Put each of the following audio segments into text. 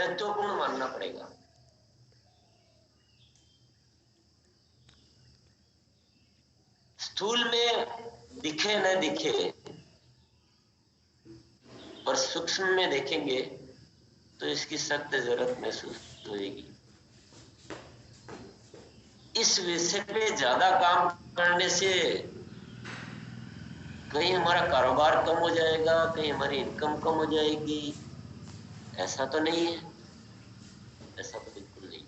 महत्वपूर्ण मानना पड़ेगा। स्थूल में दिखे न दिखे, पर सूक्ष्म में देखेंगे तो इसकी सख्त जरूरत महसूस होगी। इस विषय पे ज्यादा काम करने से कहीं हमारा कारोबार कम हो जाएगा, कहीं हमारी इनकम कम हो जाएगी, ऐसा तो नहीं है। ऐसा तो बिल्कुल नहीं।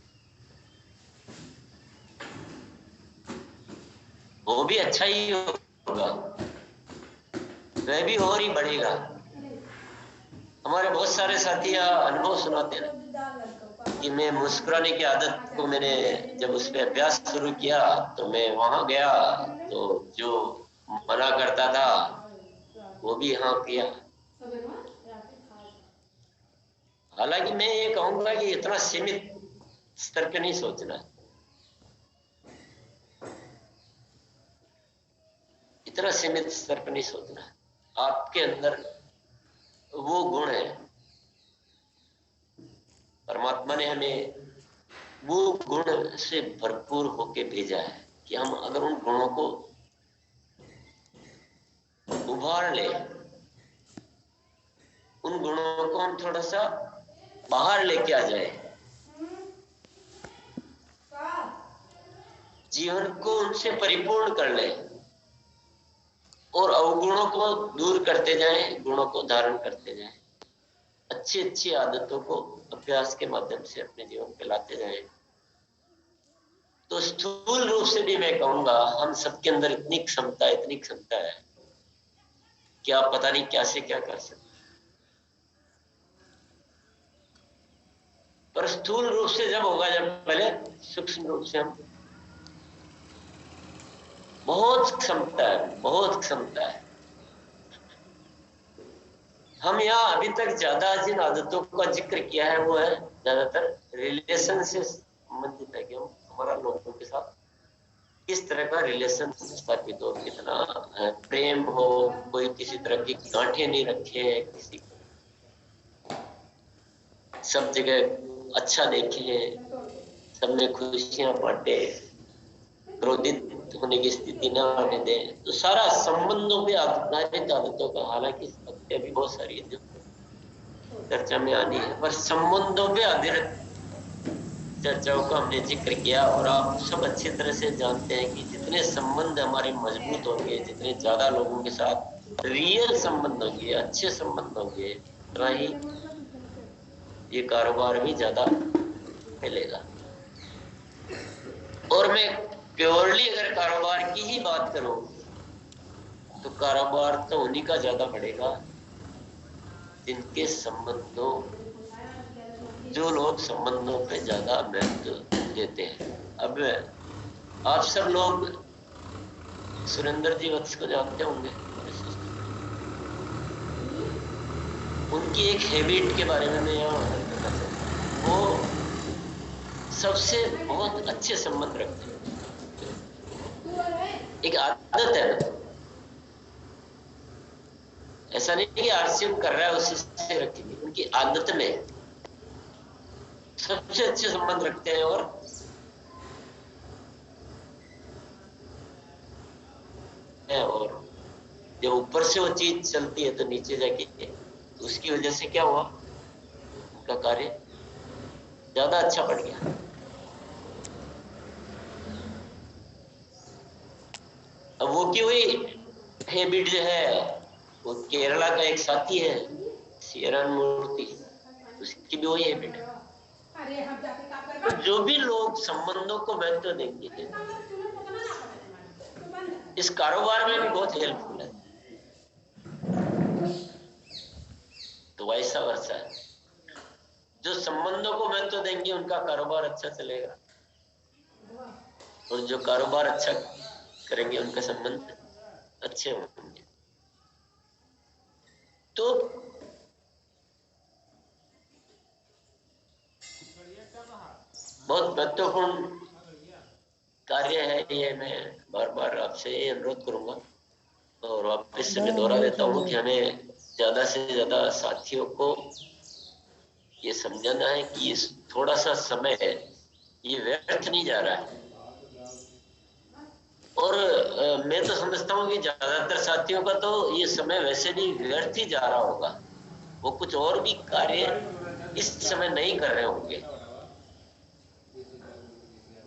वो भी अच्छा ही होगा, वह भी और ही बढ़ेगा। हमारे बहुत सारे साथी अनुभव सुनाते हैं कि मैं मुस्कुराने की आदत को मैंने जब उस पर अभ्यास शुरू किया तो मैं वहां गया तो जो मना करता था वो भी हाँ किया। हालांकि मैं ये कहूंगा कि इतना सीमित स्तर पे नहीं सोचना, इतना सीमित स्तर पे नहीं सोचना। आपके अंदर वो गुण है, परमात्मा ने हमें वो गुण से भरपूर होके भेजा है कि हम अगर उन गुणों को उभार ले, उन गुणों को हम थोड़ा सा बाहर लेके आ जाए, जीवन को उनसे परिपूर्ण कर ले और अवगुणों को दूर करते जाएं, गुणों को धारण करते जाएं, अच्छी अच्छी आदतों को अभ्यास के माध्यम से अपने जीवन पे लाते जाएं, तो स्थूल रूप से भी मैं कहूंगा हम सबके अंदर इतनी क्षमता है कि आप पता नहीं क्या से क्या कर सकते। पर स्थूल रूप से जब होगा, जब पहले सूक्ष्म रूप से हम बहुत क्षमता है। हम यहाँ अभी तक ज्यादा जिन आदतों का जिक्र किया है वो है ज्यादातर रिलेशन से संबंधित है कि हम हमारा लोगों के साथ किस तरह का रिलेशन स्थापित हो, कितना प्रेम हो, कोई किसी तरह की गांठें नहीं रखे, किसी सब जगह अच्छा देखे, सब में खुशियां बांटे, क्रोधित होने की स्थिति न आने दे। तो सारा संबंधों पे आधारित आदतों का, हालांकि अभी बहुत सारी है जो चर्चा में आनी है, पर संबंधों पे आधारित चर्चाओं का हमने जिक्र किया। और आप सब अच्छी तरह से जानते हैं कि जितने संबंध हमारे मजबूत होंगे, जितने ज्यादा लोगों के साथ रियल संबंध होंगे, अच्छे संबंध होंगे, उतना ही ये कारोबार भी ज्यादा मिलेगा। और मैं प्योरली अगर कारोबार की ही बात करूं तो कारोबार तो उन्हीं का ज्यादा बढ़ेगा जिनके संबंधों, जो लोग संबंधों पे ज्यादा महत्व देते हैं। अब आप सब लोग सुरेंद्र जी वत्स को जानते होंगे, उनकी एक हैबिट के बारे में मैं यहाँ वर्णन करना चाहता हूँ। वो सबसे बहुत अच्छे संबंध रखते हैं। एक आदत है ना, ऐसा नहीं कि आरसीएम कर रहा है उसी से रखेंगे, उनकी आदत में सबसे अच्छे संबंध रखते हैं। और जब ऊपर से वो चीज चलती है तो नीचे जाके, तो उसकी वजह से क्या हुआ, उनका कार्य ज्यादा अच्छा बढ़ गया। अब वो की हुई हैबिट जो है, वो केरला का एक साथी है सीरन मूर्ति, उसकी भी वही हैबिट है। तो जो भी लोग संबंधों को महत्व देंगे इस कारोबार में भी बहुत हेल्पफुल है। तो वैसा वैसा है, जो संबंधों को महत्व देंगे उनका कारोबार अच्छा चलेगा, और जो कारोबार अच्छा करेंगे उनका संबंध अच्छे होंगे। तो बहुत महत्वपूर्ण कार्य है ये। मैं बार बार आपसे ये अनुरोध करूंगा और वापस से मैं दोहरा देता हूँ कि हमें ज्यादा से ज्यादा साथियों को ये ये समझना है कि ये थोड़ा सा समय है, ये व्यर्थ नहीं जा रहा है। और मैं तो समझता हूँ कि ज्यादातर साथियों का तो ये समय वैसे भी व्यर्थ ही जा रहा होगा, वो कुछ और भी कार्य इस समय नहीं कर रहे होंगे,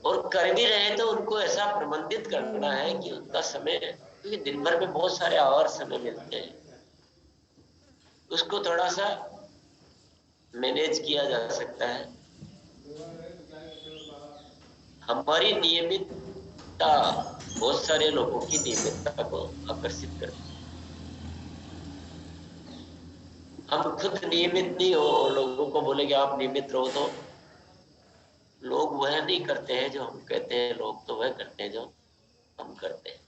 और कर भी रहे तो उनको ऐसा प्रबंधित करना है कि उनका समय, क्योंकि दिन भर में बहुत सारे आवर समय मिलते हैं, उसको थोड़ा सा मैनेज किया जा सकता है। हमारी नियमितता बहुत सारे लोगों की नियमितता को आकर्षित करती है। हम खुद नियमित नहीं हो और लोगों को बोले कि आप नियमित रहो, तो लोग वह नहीं करते हैं जो हम कहते हैं, लोग तो वह करते हैं जो हम करते हैं।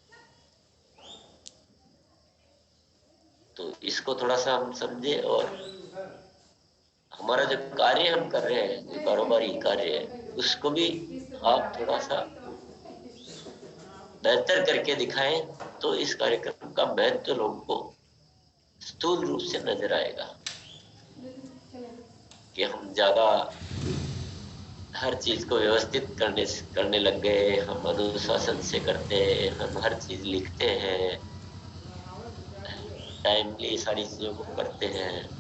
तो इसको थोड़ा सा हम समझे, और हमारा जो कार्य हम कर रहे हैं, जो कारोबारी कार्य है, उसको भी आप थोड़ा सा बेहतर करके दिखाएं, तो इस कार्यक्रम का महत्व लोगों को स्थूल रूप से नजर आएगा कि हम ज्यादा हर चीज को व्यवस्थित करने लग गए, हम अनुशासन से करते हैं, हम हर चीज लिखते हैं, टाइमली सारी चीजों को करते हैं।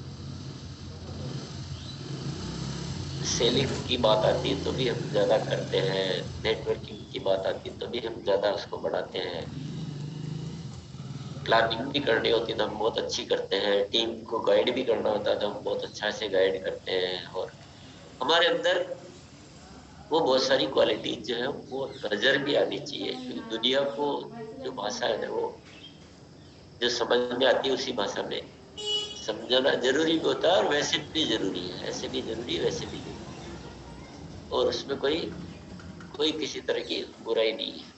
सेलिंग की बात आती है तो भी हम ज्यादा करते हैं, नेटवर्किंग की बात आती है तो भी हम ज्यादा उसको बढ़ाते हैं, प्लानिंग भी करनी होती है तो हम बहुत अच्छी करते हैं, टीम को गाइड भी करना होता है तो हम बहुत अच्छा से गाइड करते हैं। और हमारे अंदर वो बहुत सारी क्वालिटीज जो है वो नजर भी आनी चाहिए, क्योंकि दुनिया को जो भाषा है वो जो समझ में आती है उसी भाषा में समझाना जरूरी भी होता है, और वैसे भी जरूरी है, ऐसे भी जरूरी है, वैसे भी जरूरी है, और उसमें कोई कोई किसी तरह की बुराई नहीं है।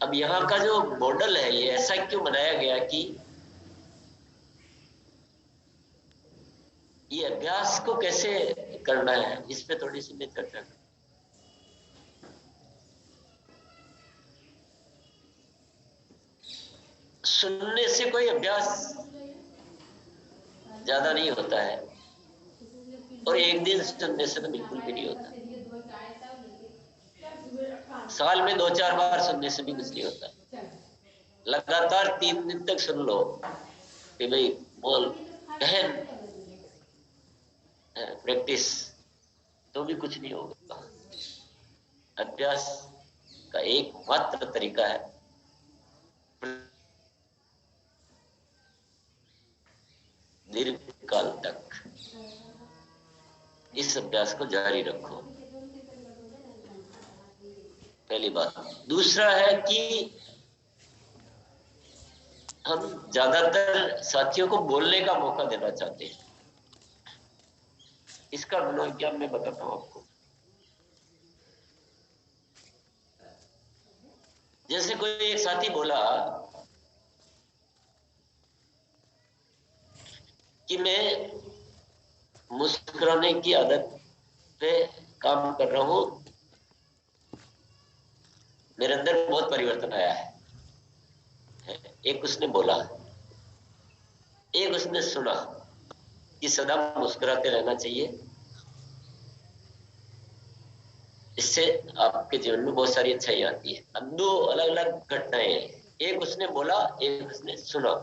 अब यहाँ का जो मॉडल है ये ऐसा क्यों बनाया गया कि ये अभ्यास को कैसे करना है, इस पे थोड़ी सी मैं चर्चा करूं। सुनने से कोई अभ्यास ज्यादा नहीं होता है, और एक दिन सुनने से तो बिल्कुल भी नहीं होता, साल में 2-4 बार सुनने से भी कुछ नहीं होता। लगातार 3 दिन तक सुन लो कि भाई बोल गहन प्रैक्टिस, तो भी कुछ नहीं होगा। अभ्यास का एकमात्र तरीका है दीर्घ काल तक इस अभ्यास को जारी रखो, पहली बात। दूसरा है कि हम ज्यादातर साथियों को बोलने का मौका देना चाहते हैं। इसका मनोविज्ञान मैं बताता हूं आपको। जैसे कोई एक साथी बोला कि मैं मुस्कुराने की आदत पे काम कर रहा हूं, मेरे अंदर बहुत परिवर्तन आया है। एक उसने बोला, एक उसने सुना कि सदा मुस्कुराते रहना चाहिए, इससे आपके जीवन में बहुत सारी अच्छाई आती है। अब दो अलग अलग घटनाएं हैं, एक उसने बोला, एक उसने सुना।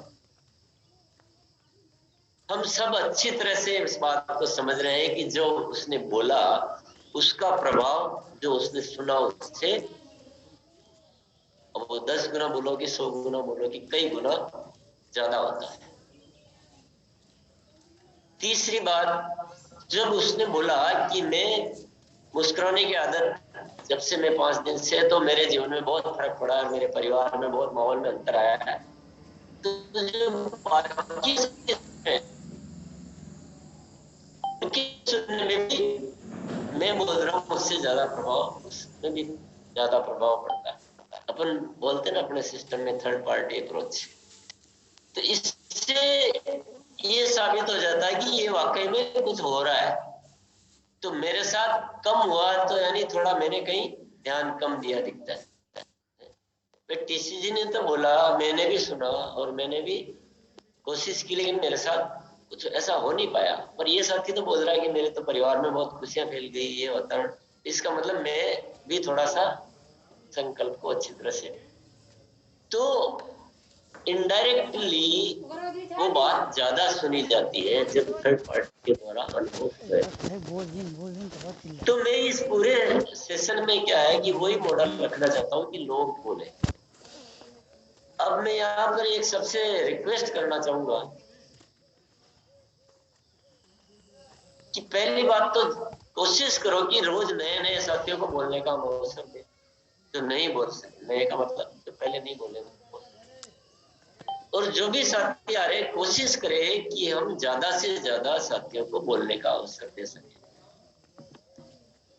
हम सब अच्छी तरह से इस बात को समझ रहे हैं कि जो उसने बोला उसका प्रभाव जो उसने सुना उससे, अब वो 10 गुना बोलो कि 100 गुना बोलो कि कई गुना ज्यादा होता है। तीसरी बात, जब उसने बोला कि मैं मुस्कुराने की आदत जब से मैं 5 दिन से, तो मेरे जीवन में बहुत फर्क पड़ा है, मेरे परिवार में बहुत माहौल में अंतर आया है। तो जो बाकी सुनने में भी मैं बोल रहा हूँ उससे ज्यादा प्रभाव, उसमें भी ज्यादा प्रभाव पड़ता है। अपन बोलते हैं ना अपने सिस्टम में थर्ड पार्टी अप्रोच, तो इससे ये साबित हो जाता है कि ये वाकई में कुछ हो रहा है। तो मेरे साथ कम हुआ तो यानी थोड़ा मैंने कहीं ध्यान कम दिया दिखता है। टीसीजी ने तो बोला, मैंने भी सुना और मैंने भी कोशिश की, लेकिन मेरे साथ कुछ ऐसा हो नहीं पाया। पर ये साथी तो बोल रहा है कि मेरे तो परिवार में बहुत खुशियां फैल गई, ये वातावरण। इसका मतलब मैं भी थोड़ा सा संकल्प को अच्छी तरह से, तो इनडायरेक्टली वो बात ज्यादा सुनी जाती है जब थर्ड पार्टी के द्वारा अनुभव हुए। तो मैं इस पूरे सेशन में क्या है कि वही मॉडल रखना चाहता हूँ कि लोग बोले। अब मैं यहाँ पर एक सबसे रिक्वेस्ट करना चाहूंगा कि पहली बात तो कोशिश करो कि रोज नए नए साथियों को बोलने का अवसर दे। जो नहीं बोल सकते, नए का मतलब जो पहले नहीं बोले, और जो भी साथी आ रहे कोशिश करें कि हम ज्यादा से ज्यादा साथियों को बोलने का अवसर दे सके।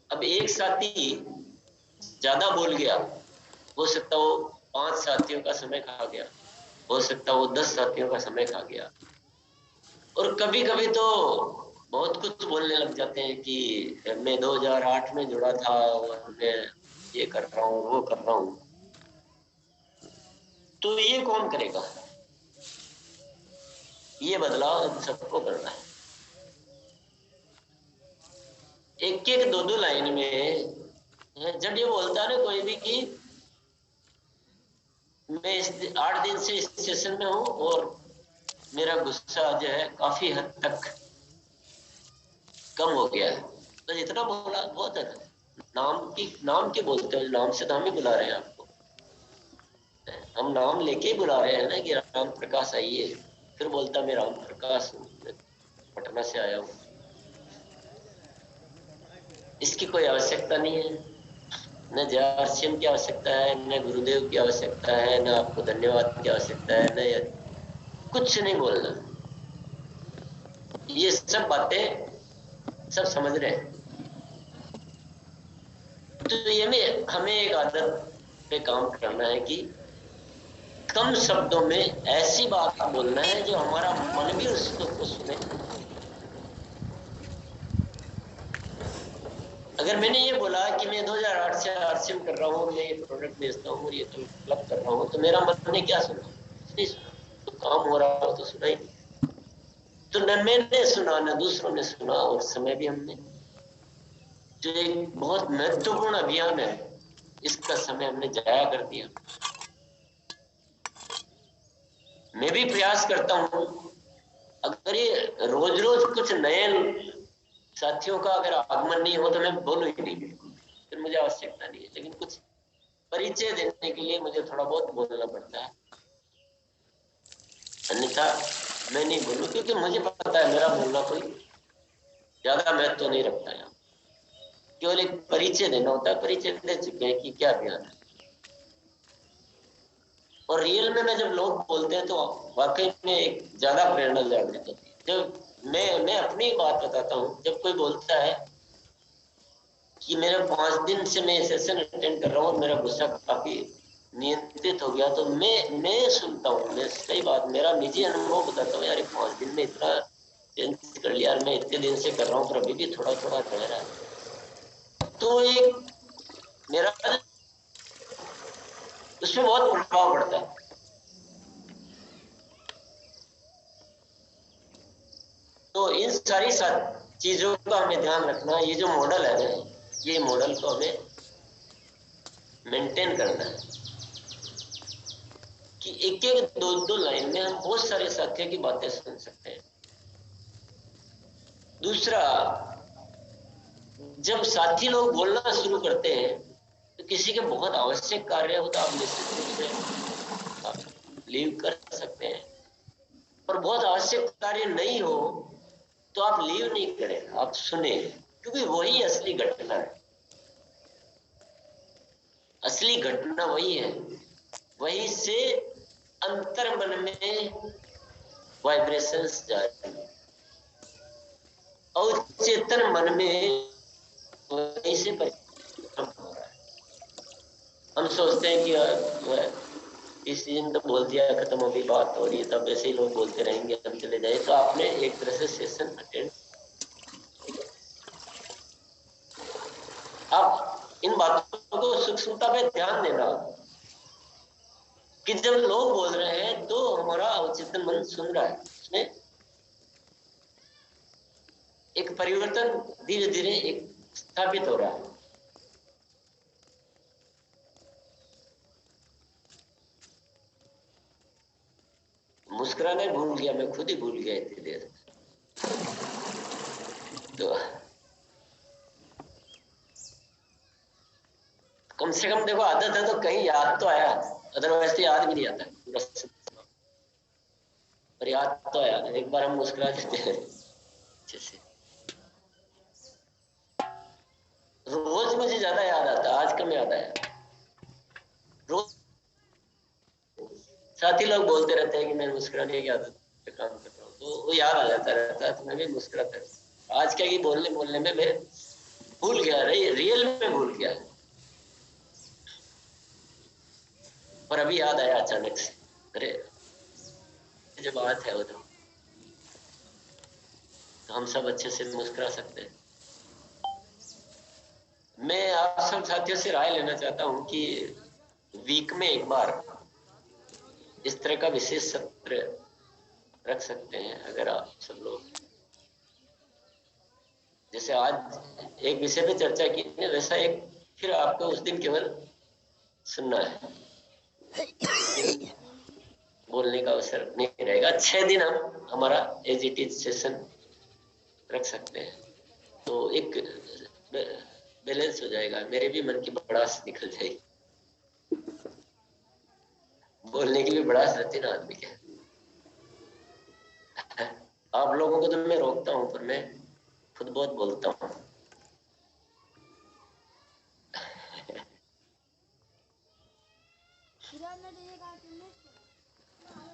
अब एक साथी ज्यादा बोल गया, हो सकता वो 5 साथियों का समय खा गया, हो सकता वो 10 साथियों का समय खा गया। और कभी कभी तो बहुत कुछ बोलने लग जाते हैं कि मैं 2008 में जुड़ा था और मैं ये कर रहा हूँ वो कर रहा हूँ। तो ये कौन करेगा? ये बदलाव हम सबको करना है। एक एक दो दो लाइन में जब ये बोलता है ना कोई भी कि मैं 8 दिन से इस सेशन में हूँ और मेरा गुस्सा जो है काफी हद तक कम हो गया है, तो इतना बोला बहुत है। नाम के बोलते हैं, नाम से तो हम ही बुला रहे हैं आपको, हम नाम लेके ही बुला रहे हैं ना कि राम प्रकाश आइए। फिर बोलता मैं राम प्रकाश हूँ, मैं पटना से आया हूँ। इसकी कोई आवश्यकता नहीं है, न जयारसिंह की आवश्यकता है, न गुरुदेव की आवश्यकता है, न आपको धन्यवाद की आवश्यकता है, न कुछ नहीं बोलना। ये सब बातें सब समझ रहे हैं। तो ये में हमें एक आदत पे काम करना है कि कम शब्दों में ऐसी बात बोलना है जो हमारा मन भी उसको सुने। अगर मैंने ये बोला कि मैं 2008 से आरसीएम कर रहा हूँ, मैं ये प्रोडक्ट बेचता हूँ और ये क्लब कर रहा हूँ, तो मेरा मन ने क्या सुना? कुछ नहीं सुना। तो काम हो रहा हो तो सुना ही नहीं। तो न मैंने सुना न दूसरों ने सुना, और समय भी हमने, जो एक बहुत महत्वपूर्ण अभियान है, इसका समय हमने जाया कर दिया। मैं भी प्रयास करता हूँ, अगर ये रोज रोज कुछ नए साथियों का अगर आगमन नहीं हो तो मैं बोलूँ ही नहीं, बिल्कुल फिर मुझे आवश्यकता नहीं है। लेकिन कुछ परिचय देने के लिए मुझे थोड़ा बहुत बोलना पड़ता है, अन्यथा मैं नहीं बोलूँ, क्योंकि मुझे पता है मेरा बोलना कोई ज्यादा महत्व तो नहीं रखता है। केवल एक परिचय देना होता है, परिचय दे चुके हैं कि क्या अभियान है। और रियल में जब लोग बोलते हैं तो वाकई में एक ज्यादा प्रेरणा जागृत होती है। जब मैं अपनी बात बताता हूँ, जब कोई बोलता है कि मेरे 5 दिन से मैं सेशन अटेंड कर रहा हूँ और मेरा गुस्सा काफी नियंत्रित हो गया, तो मैं सुनता हूँ, मैं सही बात मेरा निजी अनुभव बताता हूँ। यार 5 दिन में इतना चेंज कर लिया, मैं इतने दिन से कर रहा हूँ पर अभी भी थोड़ा थोड़ा रह रहा है। तो एक मेरा उसमें बहुत प्रभाव पड़ता है। तो इन सारी चीजों का हमें ध्यान रखना। ये जो मॉडल है ना, ये मॉडल को हमें मेंटेन करना है कि एक एक दो दो लाइन में हम बहुत सारे साथियों की बातें सुन सकते हैं। दूसरा, जब साथी लोग बोलना शुरू करते हैं तो किसी के बहुत आवश्यक कार्य हो तो आप निश्चित रूप से आप लीव कर सकते हैं। पर बहुत आवश्यक कार्य नहीं हो तो आप लीव नहीं करें, आप सुने, क्योंकि वही असली घटना है। असली घटना वही है, वही से अंतर मन में वाइब्रेशंस जा रही है और चेतन मन में वहीं से परिवर्तन हो रहा है। हम सोचते हैं कि इस दिन तो बोल दिया खत्म हो गई बात, और ये तब ऐसे ही लोग बोलते रहेंगे, हम चले जाए। तो आपने एक तरह से सेशन अटेंड, आप इन बातों को सूक्ष्मता पे ध्यान देना कि जब लोग बोल रहे हैं तो हमारा अवचेतन मन सुन रहा है, उसमें एक परिवर्तन धीरे धीरे एक स्थापित हो रहा है। मुस्कुराना भूल गया, मैं खुद ही भूल गया इतनी देर। तो कम से कम देखो आदत है तो कहीं याद तो आया, अदरवाइज तो याद भी नहीं आता पूरा। पर याद तो आया, एक बार हम मुस्कुरा देते हैं अच्छे से। रोज मुझे ज्यादा याद आता, आज कम याद आया। रोज साथी लोग बोलते रहते हैं कि मैं मुस्कुराने की आदत पे काम कर रहा हूँ, तो वो याद आ जाता रहता है, तो मैं भी मुस्कुराता रहता। आज क्या कि बोलने बोलने में मैं भूल गया, रियल में भूल गया, पर अभी याद आया अचानक से, अरे जो बात है वो तो हम सब अच्छे से मुस्कुरा सकते हैं। मैं आप सब साथियों से राय लेना चाहता हूँ कि वीक में एक बार इस तरह का विशेष सत्र रख सकते हैं। अगर आप सब लोग जैसे आज एक विषय पे चर्चा की है, वैसा एक फिर आपको उस दिन केवल सुनना है, बोलने का अवसर नहीं रहेगा। 6 दिन हम हमारा एज इट इज सेशन रख सकते हैं, तो एक बैलेंस हो जाएगा, मेरे भी मन की भड़ास निकल जाएगी। बोलने की भी भड़ास रहती ना आदमी के। आप लोगों को तो मैं रोकता हूँ, पर मैं खुद बहुत बोलता हूँ।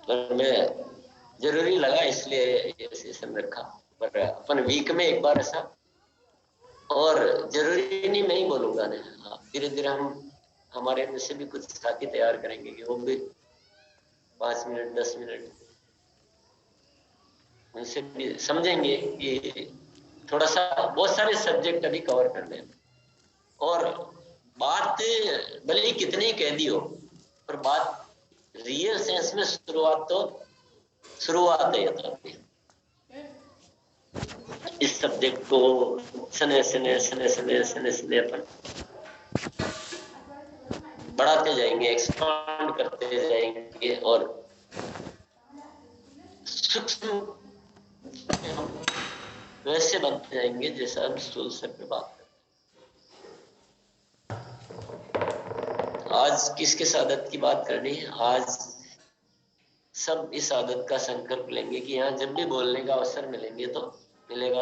पर मैं जरूरी लगा इसलिए ये सेशन रखा। पर अपन वीक में एक बार ऐसा, और जरूरी नहीं मैं ही बोलूंगा ना, धीरे धीरे हम हमारे में से भी कुछ साथी तैयार करेंगे कि वो भी 5 मिनट 10 मिनट उनसे भी समझेंगे कि थोड़ा सा बहुत सारे सब्जेक्ट अभी कवर करने हैं। और बात भले ही कितनी कह दी हो, पर बात रियल सेंस में शुरुआत है। तो इस सब्जेक्ट को सने सने सने सने सने सने अपन बढ़ाते जाएंगे, एक्सपांड करते जाएंगे, और सूक्ष्म वैसे बनते जाएंगे जैसा हम स्थूल स्तर पे बात करते हैं। आज किसके आदत की बात करनी है? आज सब इस आदत का संकल्प लेंगे कि यहाँ जब भी बोलने का अवसर मिलेंगे तो मिलेगा